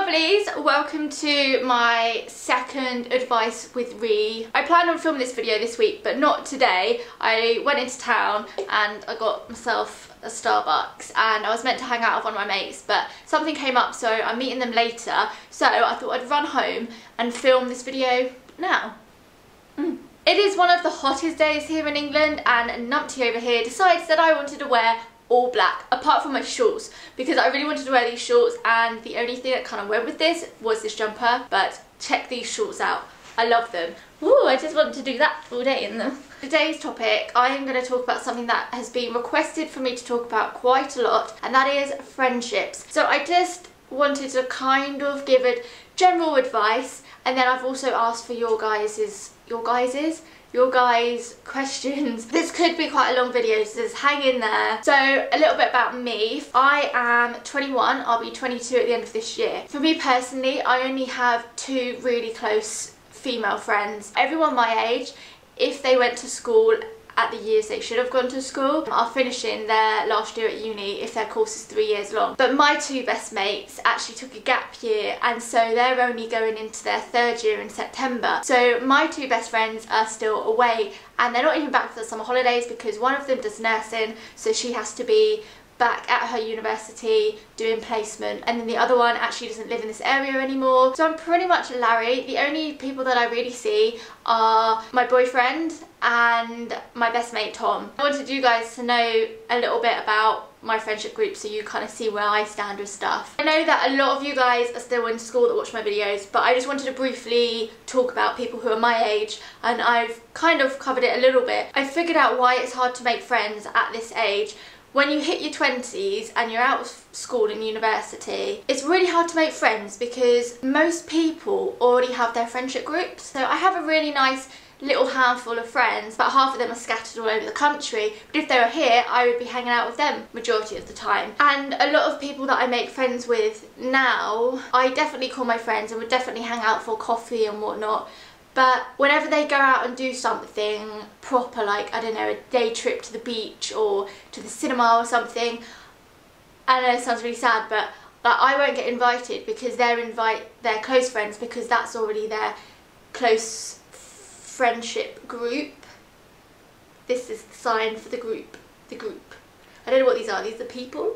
lovelies, welcome to my second advice with Ree. I planned on filming this video this week, but not today. I went into town and I got myself a Starbucks and I was meant to hang out with one of my mates, but something came up, so I'm meeting them later. So I thought I'd run home and film this video now. It is one of the hottest days here in England, and Numpty over here decides that I wanted to wear all black, apart from my shorts, because I really wanted to wear these shorts, and the only thing that kind of went with this was this jumper. But check these shorts out, I love them. Ooh, I just want to do that all day in them. Today's topic, I am going to talk about something that has been requested for me to talk about quite a lot, and that is friendships. So I just wanted to kind of give it general advice, and then I've also asked for your guys' questions. This could be quite a long video, so just hang in there. So a little bit about me. I am 21, I'll be 22 at the end of this year. For me personally, I only have two really close female friends. Everyone my age, if they went to school at the years they should have gone to school, are finishing their last year at uni if their course is 3 years long. But my two best mates actually took a gap year, and so they're only going into their third year in September. So my two best friends are still away, and they're not even back for the summer holidays because one of them does nursing, so she has to be back at her university doing placement, and then the other one actually doesn't live in this area anymore. So I'm pretty much Larry. The only people that I really see are my boyfriend and my best mate Tom. I wanted you guys to know a little bit about my friendship group so you kind of see where I stand with stuff. I know that a lot of you guys are still in school that watch my videos, but I just wanted to briefly talk about people who are my age, and I've kind of covered it a little bit. I figured out why it's hard to make friends at this age. When you hit your 20s and you're out of school and university, it's really hard to make friends because most people already have their friendship groups. So I have a really nice little handful of friends, but half of them are scattered all over the country. But if they were here, I would be hanging out with them majority of the time. And a lot of people that I make friends with now, I definitely call my friends and would definitely hang out for coffee and whatnot. But whenever they go out and do something proper, like, I don't know, a day trip to the beach or to the cinema or something, I know it sounds really sad, but like, I won't get invited because they're their close friends, because that's already their close friendship group. This is the sign for the group. The group. I don't know what these are. These are the people?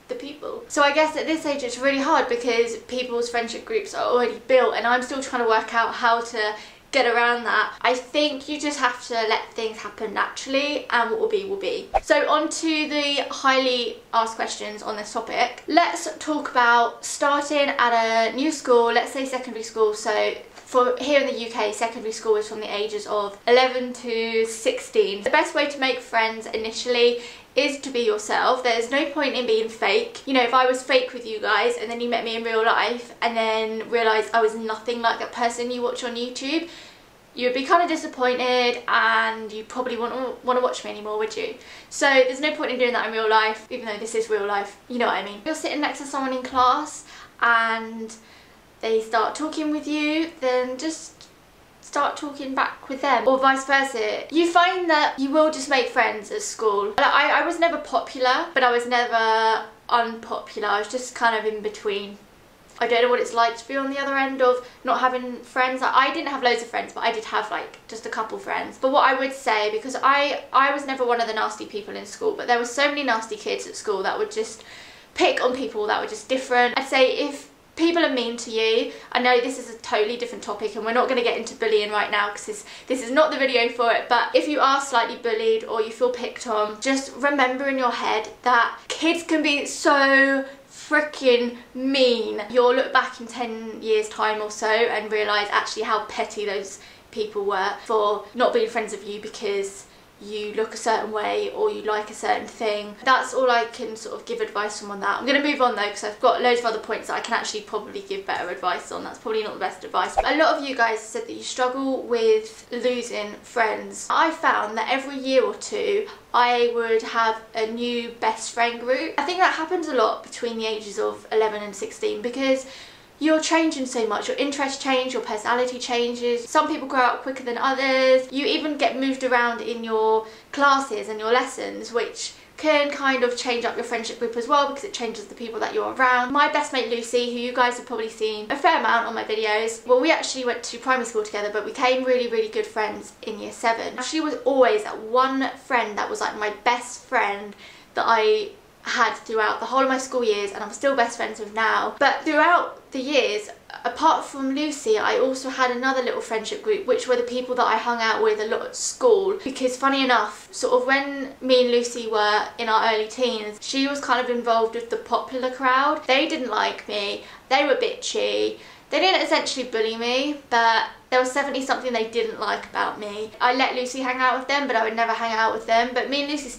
The people. So I guess at this age it's really hard because people's friendship groups are already built, and I'm still trying to work out how to get around that. I think you just have to let things happen naturally, and what will be will be. So on to the highly asked questions on this topic. Let's talk about starting at a new school, let's say secondary school. So for here in the UK, secondary school is from the ages of 11 to 16. The best way to make friends initially is to be yourself. There's no point in being fake. You know, if I was fake with you guys and then you met me in real life and then realised I was nothing like that person you watch on YouTube, you would be kind of disappointed and you probably wouldn't want to watch me anymore, would you? So there's no point in doing that in real life, even though this is real life, you know what I mean. If you're sitting next to someone in class and they start talking with you, then just start talking back with them, or vice versa. You find that you will just make friends at school. I was never popular, but I was never unpopular. I was just kind of in between. I don't know what it's like to be on the other end of not having friends. I didn't have loads of friends, but I did have like just a couple friends. But what I would say, because I was never one of the nasty people in school, but there were so many nasty kids at school that would just pick on people that were just different. I'd say if people are mean to you, I know this is a totally different topic and we're not going to get into bullying right now because this is not the video for it, but if you are slightly bullied or you feel picked on, just remember in your head that kids can be so freaking mean. You'll look back in 10 years time or so and realise actually how petty those people were for not being friends with you because you look a certain way or you like a certain thing. That's all I can sort of give advice on that. I'm going to move on though because I've got loads of other points that I can actually probably give better advice on. That's probably not the best advice. A lot of you guys said that you struggle with losing friends. I found that every year or two I would have a new best friend group. I think that happens a lot between the ages of 11 and 16 because you're changing so much, your interests change, your personality changes. Some people grow up quicker than others. You even get moved around in your classes and your lessons, which can kind of change up your friendship group as well, because it changes the people that you're around. My best mate Lucy, who you guys have probably seen a fair amount on my videos, well, we actually went to primary school together, but we became really good friends in year 7. She was always that one friend that was like my best friend that I had throughout the whole of my school years, and I'm still best friends with now. But throughout the years, apart from Lucy, I also had another little friendship group, which were the people that I hung out with a lot at school. Because funny enough, sort of when me and Lucy were in our early teens, she was kind of involved with the popular crowd. They didn't like me, they were bitchy, they didn't essentially bully me, but there was definitely something they didn't like about me. I let Lucy hang out with them, but I would never hang out with them. But me and Lucy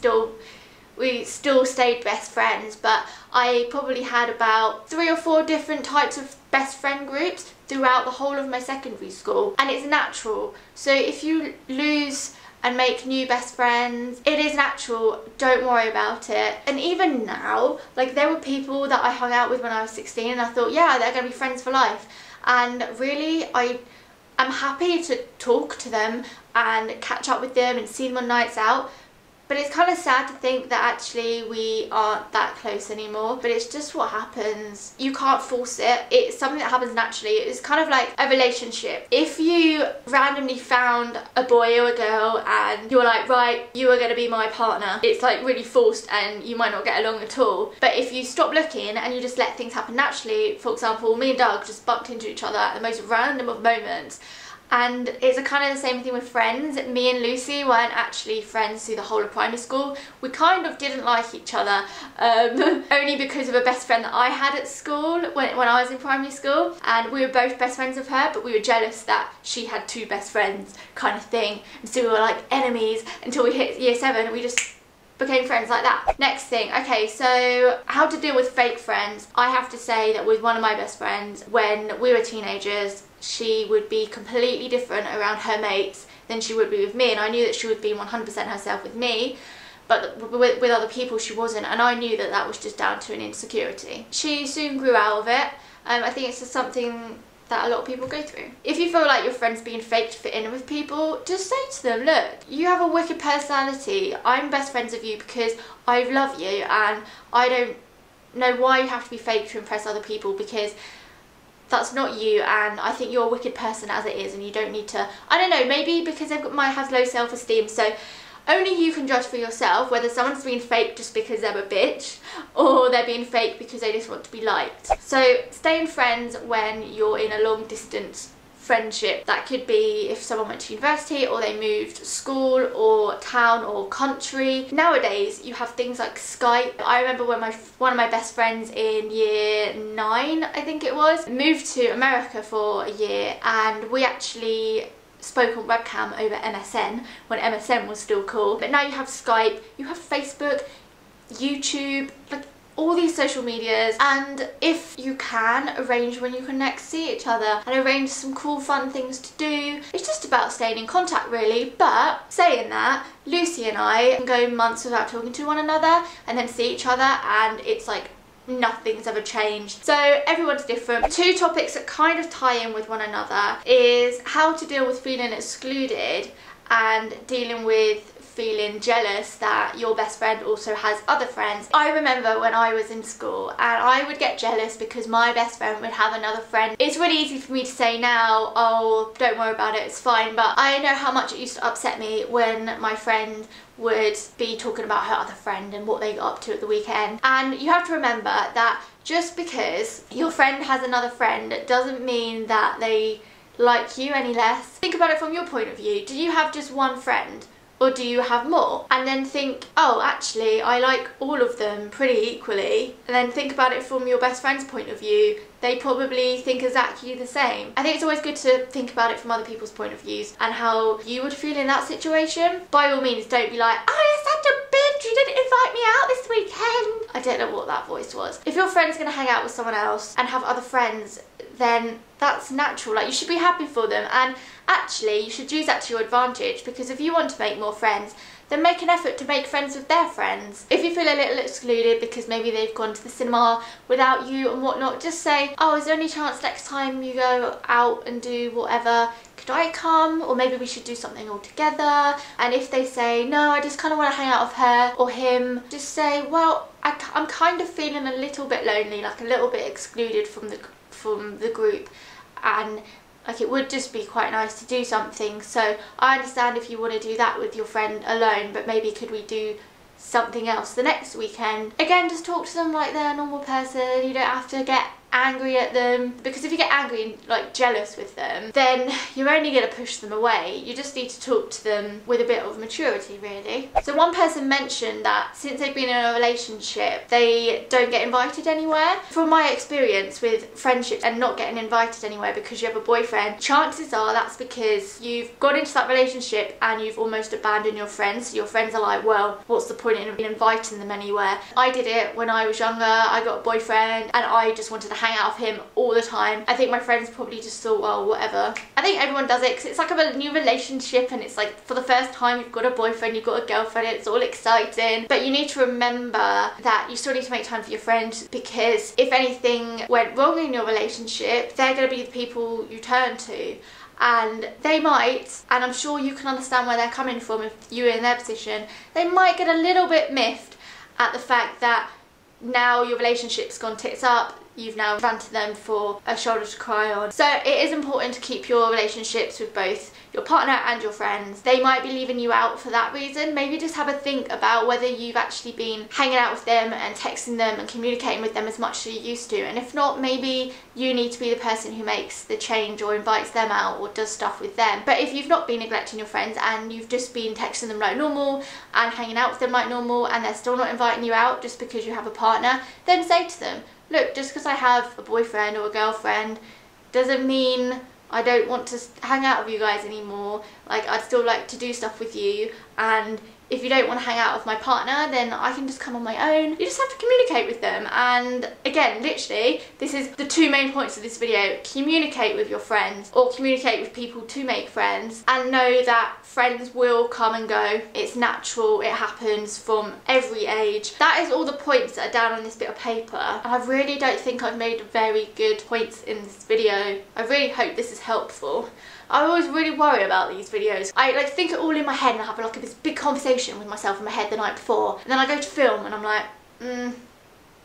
we still stayed best friends, but I probably had about 3 or 4 different types of best friend groups throughout the whole of my secondary school, and it's natural. So if you lose and make new best friends, it is natural, don't worry about it. And even now, like, there were people that I hung out with when I was 16 and I thought, yeah, they're gonna be friends for life. And really, I'm happy to talk to them and catch up with them and see them on nights out. But it's kind of sad to think that actually we aren't that close anymore. But it's just what happens. You can't force it. It's something that happens naturally. It's kind of like a relationship. If you randomly found a boy or a girl and you're like, right, you are going to be my partner, it's like really forced and you might not get along at all. But if you stop looking and you just let things happen naturally, for example, me and Doug just bumped into each other at the most random of moments. And it's a kind of the same thing with friends. Me and Lucy weren't actually friends through the whole of primary school. We kind of didn't like each other, only because of a best friend that I had at school when I was in primary school. And we were both best friends with her, but we were jealous that she had 2 best friends kind of thing. And so we were like enemies until we hit year 7 and we just became friends like that. Next thing, okay, so how to deal with fake friends. I have to say that with one of my best friends, when we were teenagers, she would be completely different around her mates than she would be with me, and I knew that she would be 100% herself with me, but with other people she wasn't, and I knew that that was just down to an insecurity. She soon grew out of it. I think it's just something that a lot of people go through. If you feel like your friend's being fake to fit in with people, just say to them, look, you have a wicked personality. I'm best friends with you because I love you, and I don't know why you have to be fake to impress other people, because that's not you, and I think you're a wicked person as it is, and you don't need to, I don't know, maybe because they might have low self-esteem, so only you can judge for yourself whether someone's being fake just because they're a bitch, or they're being fake because they just want to be liked. So staying friends when you're in a long distance friendship. That could be if someone went to university, or they moved school or town or country. Nowadays you have things like Skype. I remember when one of my best friends in year 9, I think it was, moved to America for a year, and we actually spoke on webcam over MSN when MSN was still cool. But now you have Skype, you have Facebook, YouTube, like all these social medias, and if you can, arrange when you can next see each other and arrange some cool fun things to do. It's just about staying in contact really. But saying that, Lucy and I can go months without talking to one another and then see each other and it's like nothing's ever changed. So everyone's different. 2 topics that kind of tie in with one another is how to deal with feeling excluded and dealing with feeling jealous that your best friend also has other friends. I remember when I was in school and I would get jealous because my best friend would have another friend. It's really easy for me to say now, oh, don't worry about it, it's fine, but I know how much it used to upset me when my friend would be talking about her other friend and what they got up to at the weekend. And you have to remember that just because your friend has another friend doesn't mean that they like you any less. Think about it from your point of view. Do you have just one friend? Or do you have more? And then think, oh, actually, I like all of them pretty equally. And then think about it from your best friend's point of view. They probably think exactly the same. I think it's always good to think about it from other people's point of views and how you would feel in that situation. By all means, don't be like, oh, you're such a bitch, you didn't invite me out this weekend. I don't know what that voice was. If your friend's gonna hang out with someone else and have other friends, then that's natural. Like, you should be happy for them, and actually you should use that to your advantage, because if you want to make more friends, then make an effort to make friends with their friends. If you feel a little excluded because maybe they've gone to the cinema without you and whatnot, just say, oh, is there any chance next time you go out and do whatever, could I come? Or maybe we should do something all together. And if they say, no, I just kind of want to hang out with her or him, just say, well, I'm kind of feeling a little bit lonely, like a little bit excluded from the group, and like it would just be quite nice to do something. So I understand if you want to do that with your friend alone, but maybe could we do something else the next weekend? Again, just talk to them like they're a normal person. You don't have to get angry at them, because if you get angry and like jealous with them, then you're only going to push them away. You just need to talk to them with a bit of maturity, really. So one person mentioned that since they've been in a relationship, they don't get invited anywhere. From my experience with friendships and not getting invited anywhere because you have a boyfriend, chances are that's because you've gone into that relationship and you've almost abandoned your friends. So your friends are like, well, what's the point in inviting them anywhere? I did it when I was younger. I got a boyfriend and I just wanted to hang out with him all the time. I think my friends probably just thought, well, whatever. I think everyone does it because it's like a new relationship, and it's like for the first time you've got a boyfriend, you've got a girlfriend, it's all exciting. But you need to remember that you still need to make time for your friends, because if anything went wrong in your relationship, they're going to be the people you turn to. And they might, and I'm sure you can understand where they're coming from if you're in their position, they might get a little bit miffed at the fact that now your relationship's gone tits up, you've now run to them for a shoulder to cry on. So it is important to keep your relationships with both your partner and your friends. They might be leaving you out for that reason. Maybe just have a think about whether you've actually been hanging out with them and texting them and communicating with them as much as you used to. And if not, maybe you need to be the person who makes the change or invites them out or does stuff with them. But if you've not been neglecting your friends and you've just been texting them like normal and hanging out with them like normal, and they're still not inviting you out just because you have a partner, then say to them, look, just because I have a boyfriend or a girlfriend doesn't mean I don't want to hang out with you guys anymore. Like, I'd still like to do stuff with you, and if you don't want to hang out with my partner, then I can just come on my own. You just have to communicate with them. And again, literally, this is the two main points of this video. Communicate with your friends, or communicate with people to make friends, and know that friends will come and go. It's natural, it happens from every age. That is all the points that are down on this bit of paper. And I really don't think I've made very good points in this video. I really hope this is helpful. I always really worry about these videos. I like think it all in my head and I have like this big conversation with myself in my head the night before, and then I go to film and I'm like, well,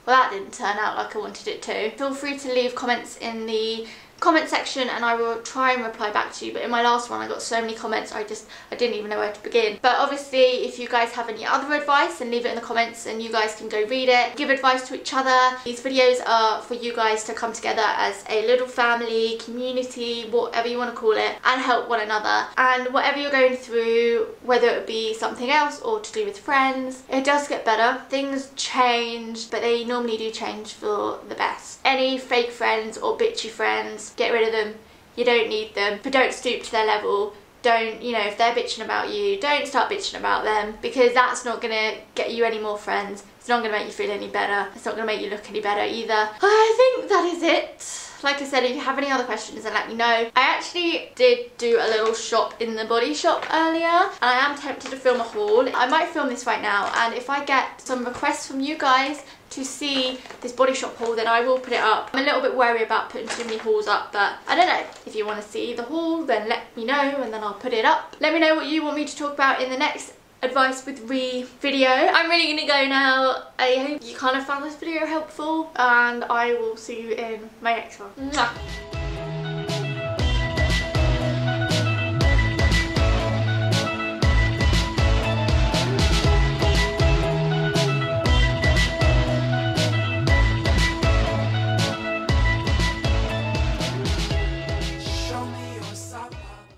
that didn't turn out like I wanted it to. Feel free to leave comments in the comment section and I will try and reply back to you, but in my last one I got so many comments I didn't even know where to begin. But obviously if you guys have any other advice, then leave it in the comments and you guys can go read it, give advice to each other. These videos are for you guys to come together as a little family, community, whatever you want to call it, and help one another. And whatever you're going through, whether it be something else or to do with friends, it does get better. Things change, but they normally do change for the best. Any fake friends or bitchy friends, get rid of them. You don't need them, but don't stoop to their level. Don't, you know, if they're bitching about you, don't start bitching about them, because that's not gonna get you any more friends. It's not gonna make you feel any better. It's not gonna make you look any better either. I think that is it. Like I said, if you have any other questions, then let me know. I actually did do a little shop in the Body Shop earlier, and I am tempted to film a haul. I might film this right now, and if I get some requests from you guys to see this Body Shop haul, then I will put it up. I'm a little bit wary about putting too many hauls up, but I don't know. If you want to see the haul, then let me know and then I'll put it up. Let me know what you want me to talk about in the next advice with Ree video. I'm really gonna go now. I hope you kind of found this video helpful, and I will see you in my next one. Mwah.